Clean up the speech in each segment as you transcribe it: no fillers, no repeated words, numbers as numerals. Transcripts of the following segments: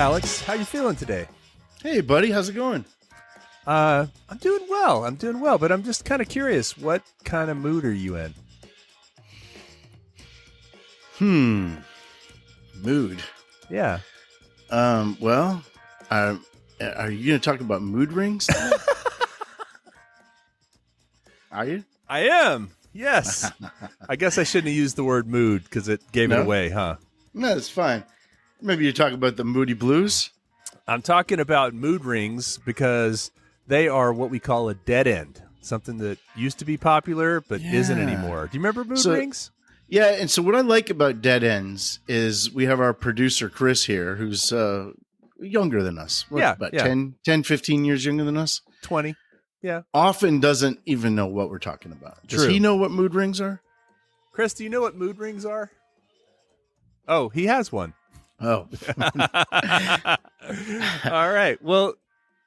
Alex. How you feeling today? Hey, buddy. How's it going? I'm doing well. But I'm just kind of curious. What kind of mood are you in? Mood. Yeah. Well, are you going to talk about mood rings? Are you? I am. Yes. I guess I shouldn't have used the word mood because it gave it away, huh? No, it's fine. Maybe you talk about the Moody Blues. I'm talking about mood rings because they are what we call a dead end. Something that used to be popular but isn't anymore. Do you remember mood rings? Yeah, and so what I like about dead ends is we have our producer, Chris, here, who's younger than us. About 10, 15 years younger than us? 20. Yeah. Often doesn't even know what we're talking about. Does he know what mood rings are? Chris, do you know what mood rings are? Oh, he has one. Oh. All right. Well,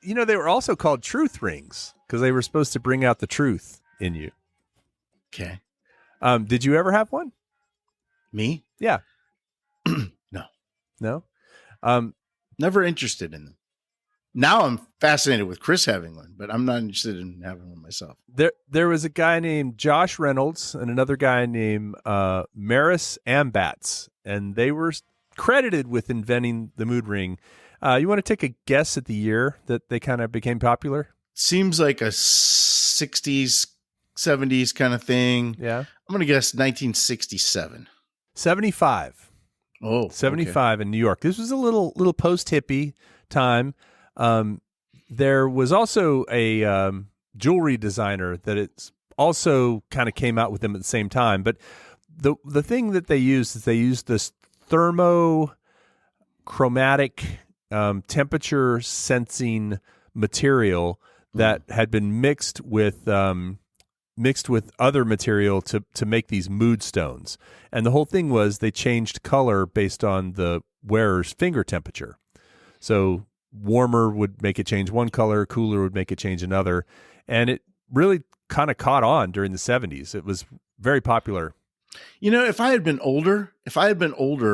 they were also called truth rings because they were supposed to bring out the truth in you. Okay. Did you ever have one? Me? Yeah. No? No? Never interested in them. Now I'm fascinated with Chris having one, but I'm not interested in having one myself. There was a guy named Josh Reynolds and another guy named Maris Ambatz, and they were credited with inventing the mood ring. You want to take a guess at the year that they kind of became popular? Seems like a 60s, 70s kind of thing. Yeah. I'm going to guess 1967. 75. Oh, 75 in New York. This was a little post-hippie time. There was also a jewelry designer that it's also kind of came out with them at the same time. But the thing that they used is they used this thermochromatic temperature sensing material that had been mixed with other material to make these mood stones. And the whole thing was they changed color based on the wearer's finger temperature. So warmer would make it change one color, cooler would make it change another. And it really kind of caught on during the 70s. It was very popular. If I had been older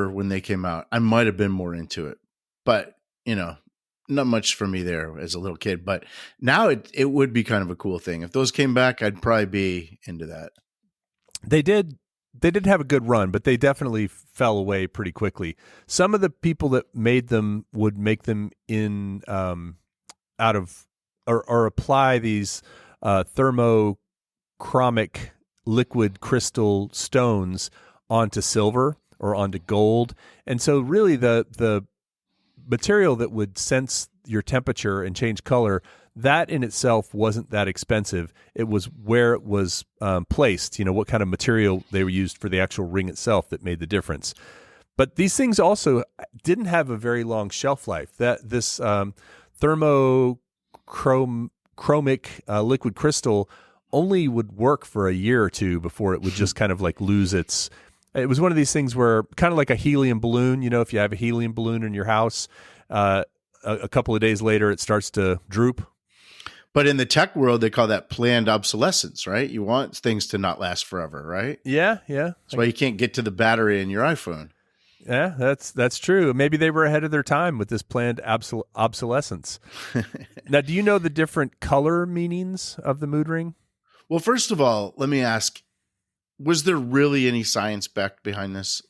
when they came out, I might have been more into it. But, not much for me there as a little kid. But now it would be kind of a cool thing. If those came back, I'd probably be into that. They did have a good run, but they definitely fell away pretty quickly. Some of the people that made them would make them in out of or apply these thermochromic liquid crystal stones onto silver or onto gold. And so really the material that would sense your temperature and change color, that in itself wasn't that expensive. It was where it was placed, what kind of material they were used for the actual ring itself that made the difference. But these things also didn't have a very long shelf life. This thermochromic liquid crystal only would work for a year or two before it would just kind of like lose its. It was one of these things where kind of like a helium balloon, if you have a helium balloon in your house, a couple of days later it starts to droop. But in the tech world, they call that planned obsolescence, right? You want things to not last forever, right? Yeah. That's why you can't get to the battery in your iPhone. Yeah, that's true. Maybe they were ahead of their time with this planned obsolescence. Now, do you know the different color meanings of the mood ring? Well, first of all, let me ask, was there really any science backed behind this?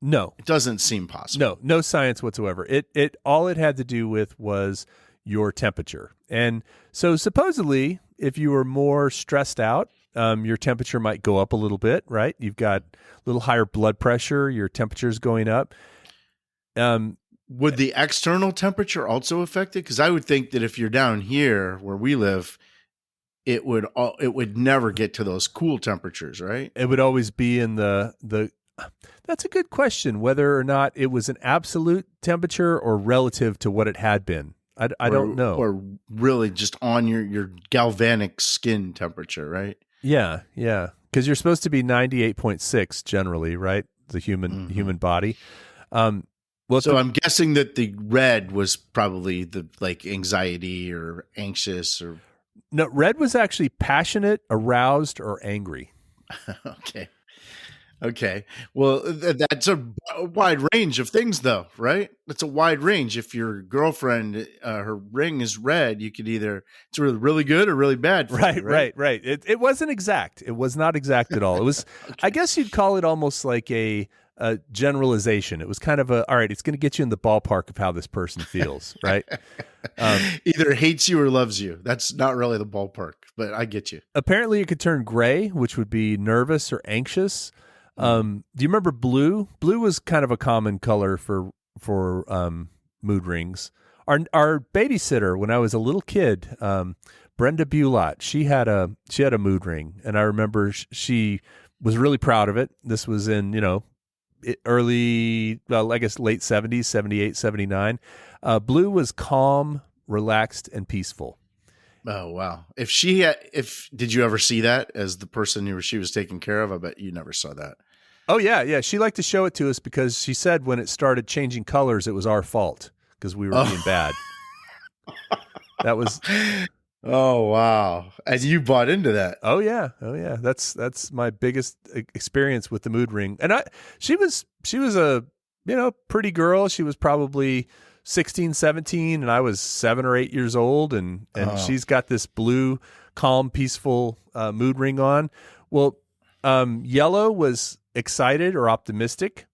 No. It doesn't seem possible. No science whatsoever. It all it had to do with was your temperature. And so supposedly, if you were more stressed out, your temperature might go up a little bit, right? You've got a little higher blood pressure, your temperature's going up. Would the external temperature also affect it? Because I would think that if you're down here where we live, it would never get to those cool temperatures, right? It would always be in the. That's a good question, whether or not it was an absolute temperature or relative to what it had been. I don't know. Or really just on your galvanic skin temperature, right? Yeah. Because you're supposed to be 98.6 generally, right? The human body. So I'm guessing that the red was probably the anxiety or anxious or. No, red was actually passionate, aroused, or angry. Okay. Okay. Well, that's a wide range of things, though, right? That's a wide range. If your girlfriend, her ring is red, you could either it's really, really good or really bad for you, Right, right? right, right. It wasn't exact. It was not exact at all. It was, I Okay. guess you'd call it almost like a generalization. It was kind of all right, it's going to get you in the ballpark of how this person feels, right? Um, Either hates you or loves you. That's not really the ballpark, but I get you. Apparently, it could turn gray, which would be nervous or anxious. Mm. Do you remember blue? Blue was kind of a common color for mood rings. Our babysitter when I was a little kid, Brenda Bulott, she had a mood ring, and I remember she was really proud of it. This was in early, well, I guess late 70s, 78, 79. Blue was calm, relaxed, and peaceful. Oh wow! If did you ever see that as the person she was taking care of? I bet you never saw that. Oh yeah, yeah. She liked to show it to us because she said when it started changing colors, it was our fault because we were being bad. That was. Oh wow! And you bought into that. Oh yeah, oh yeah. That's my biggest experience with the mood ring. And she was a pretty girl. She was probably 16, 17, and I was 7 or 8 years old, and she's got this blue, calm, peaceful mood ring on. Well, yellow was excited or optimistic.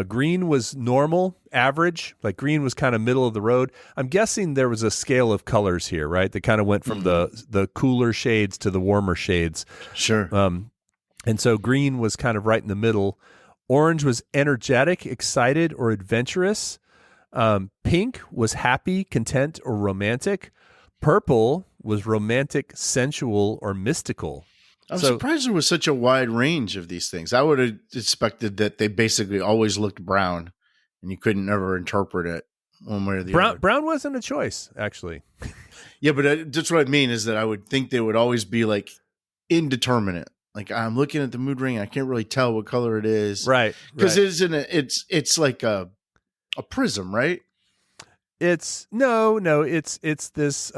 Green was normal, average. Like green was kind of middle of the road. I'm guessing there was a scale of colors here, right? That kind of went from the cooler shades to the warmer shades. Sure. And so green was kind of right in the middle. Orange was energetic, excited, or adventurous. Pink was happy, content, or romantic. Purple was romantic, sensual, or mystical. I'm surprised there was such a wide range of these things. I would have expected that they basically always looked brown, and you couldn't ever interpret it one way or the other. Brown wasn't a choice, actually. Yeah, but that's what I mean is that I would think they would always be like indeterminate. Like I'm looking at the mood ring, I can't really tell what color it is, Right? Because it's like a prism, right? It's this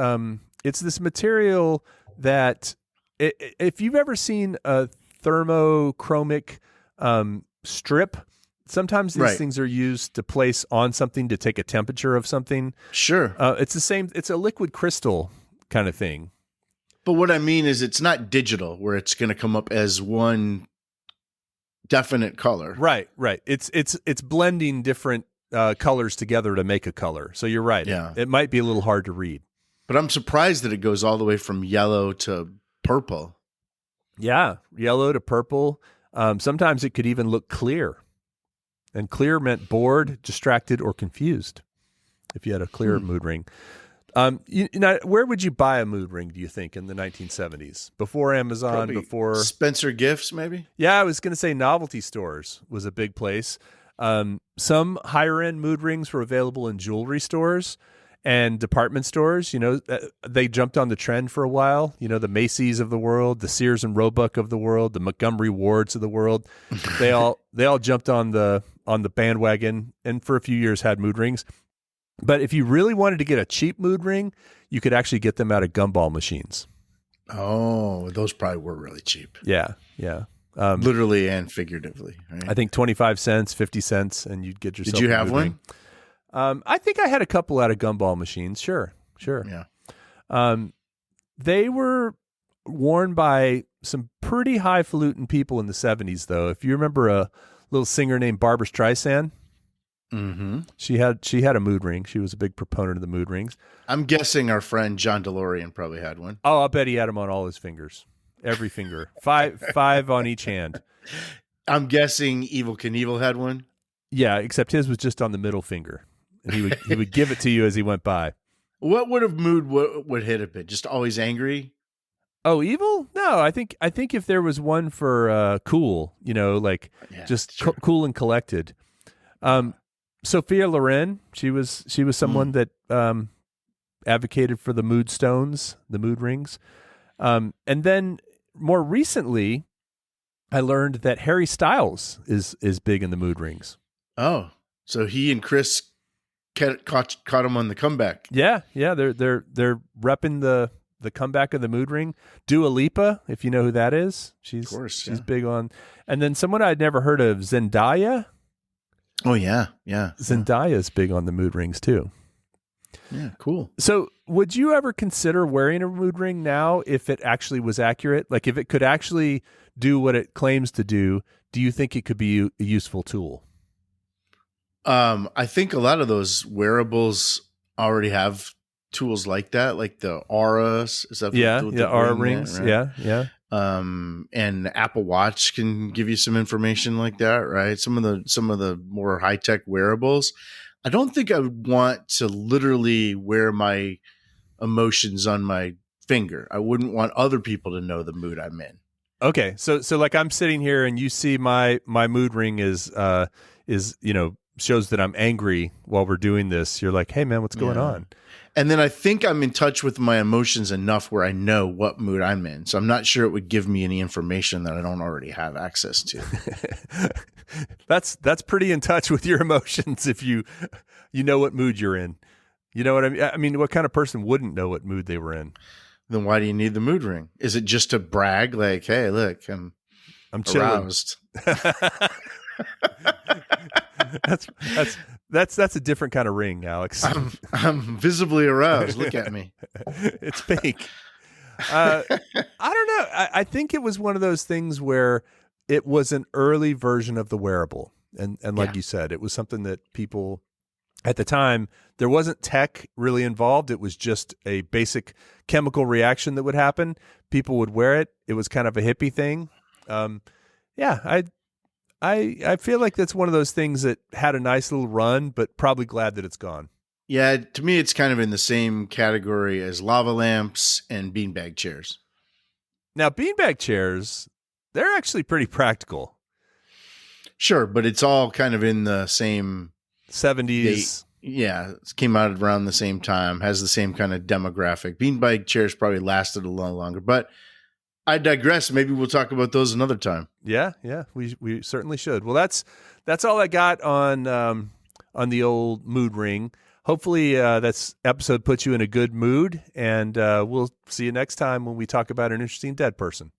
material that if you've ever seen a thermochromic strip, sometimes these things are used to place on something to take a temperature of something. Sure. It's the same. It's a liquid crystal kind of thing. But what I mean is it's not digital where it's going to come up as one definite color. Right. It's blending different colors together to make a color. So you're right. Yeah. It might be a little hard to read. But I'm surprised that it goes all the way from yellow to purple. Yeah, yellow to purple. Sometimes it could even look clear. And clear meant bored, distracted, or confused if you had a clear mood ring. Where would you buy a mood ring, do you think, in the 1970s? Before Amazon, Probably before... Spencer Gifts, maybe? Yeah, I was going to say novelty stores was a big place. Some higher-end mood rings were available in jewelry stores and department stores. They jumped on the trend for a while. The Macy's of the world, the Sears and Roebuck of the world, the Montgomery Wards of the world. They all jumped on the bandwagon and for a few years had mood rings. But if you really wanted to get a cheap mood ring, you could actually get them out of gumball machines. Oh, those probably were really cheap. Yeah. Literally and figuratively. Right? I think 25 cents, 50 cents, and you'd get yourself Did you a have mood one? ring. I think I had a couple out of gumball machines. Sure. Yeah. They were worn by some pretty highfalutin people in the 70s, though. If you remember a little singer named Barbra Streisand, she had a mood ring. She was a big proponent of the mood rings. I'm guessing our friend John DeLorean probably had one. Oh, I'll bet he had them on all his fingers, every finger, five on each hand. I'm guessing Evel Knievel had one. Yeah, except his was just on the middle finger, and he would give it to you as he went by. What would have mood would hit a bit? Just always angry? Oh, evil? No, I think if there was one for cool, cool and collected. Sophia Loren, she was someone that advocated for the mood stones, the mood rings. And then more recently, I learned that Harry Styles is big in the mood rings. Oh, so he and Chris caught him on the comeback. Yeah, they're repping the the comeback of the mood ring. Dua Lipa, if you know who that is, she's big on. And then someone I'd never heard of, Zendaya. Oh yeah. Zendaya's big on the mood rings too. Yeah, cool. So would you ever consider wearing a mood ring now if it actually was accurate? Like if it could actually do what it claims to do you think it could be a useful tool? I think a lot of those wearables already have tools like that, like the auras. Is that the aura rings? Right? Yeah. And the Apple Watch can give you some information like that, right? Some of the more high tech wearables. I don't think I would want to literally wear my emotions on my finger. I wouldn't want other people to know the mood I'm in. Okay, so like I'm sitting here and you see my mood ring is shows that I'm angry while we're doing this. You're like, hey man, what's going on? And then I think I'm in touch with my emotions enough where I know what mood I'm in. So I'm not sure it would give me any information that I don't already have access to. That's pretty in touch with your emotions if you know what mood you're in. You know what I mean? I mean, what kind of person wouldn't know what mood they were in? Then why do you need the mood ring? Is it just to brag? Like, hey, look, I'm aroused. That's a different kind of ring, Alex. I'm visibly aroused. Look at me. It's pink. I don't know. I think it was one of those things where it was an early version of the wearable. And like you said, it was something that people at the time, there wasn't tech really involved. It was just a basic chemical reaction that would happen. People would wear it. It was kind of a hippie thing. I feel like that's one of those things that had a nice little run, but probably glad that it's gone. Yeah, to me, it's kind of in the same category as lava lamps and beanbag chairs. Now, beanbag chairs, they're actually pretty practical. Sure, but it's all kind of in the same 70s. It came out around the same time, has the same kind of demographic. Beanbag chairs probably lasted a lot longer, but I digress. Maybe we'll talk about those another time. Yeah, we certainly should. Well, that's all I got on the old mood ring. Hopefully, this episode puts you in a good mood, and we'll see you next time when we talk about an interesting dead person.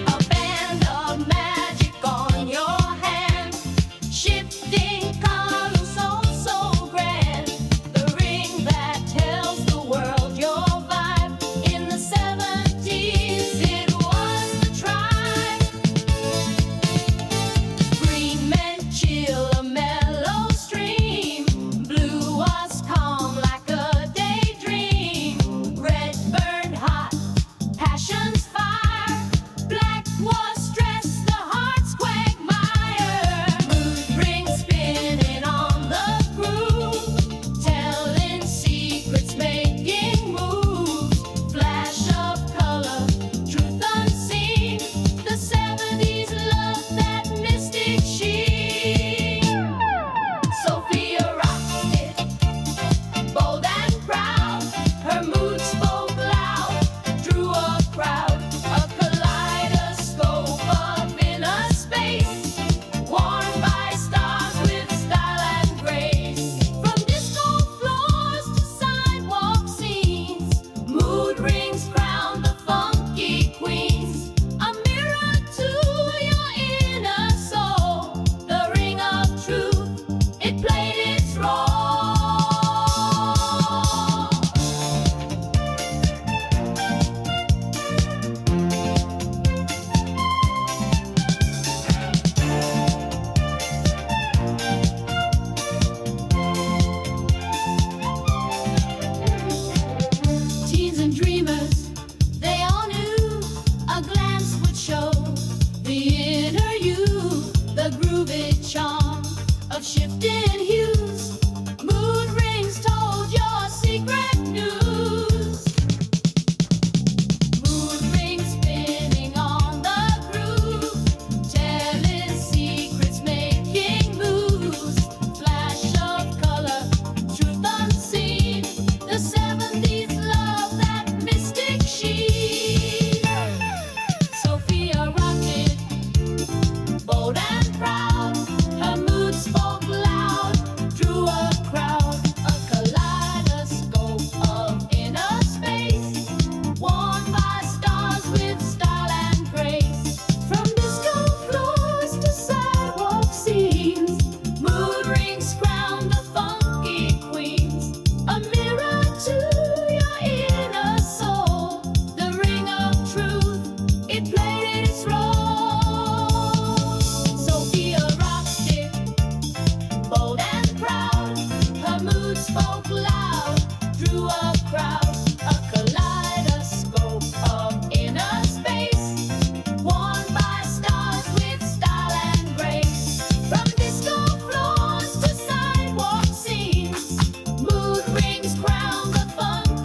A band of magic on your hand, shifting colors.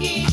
Whiskey.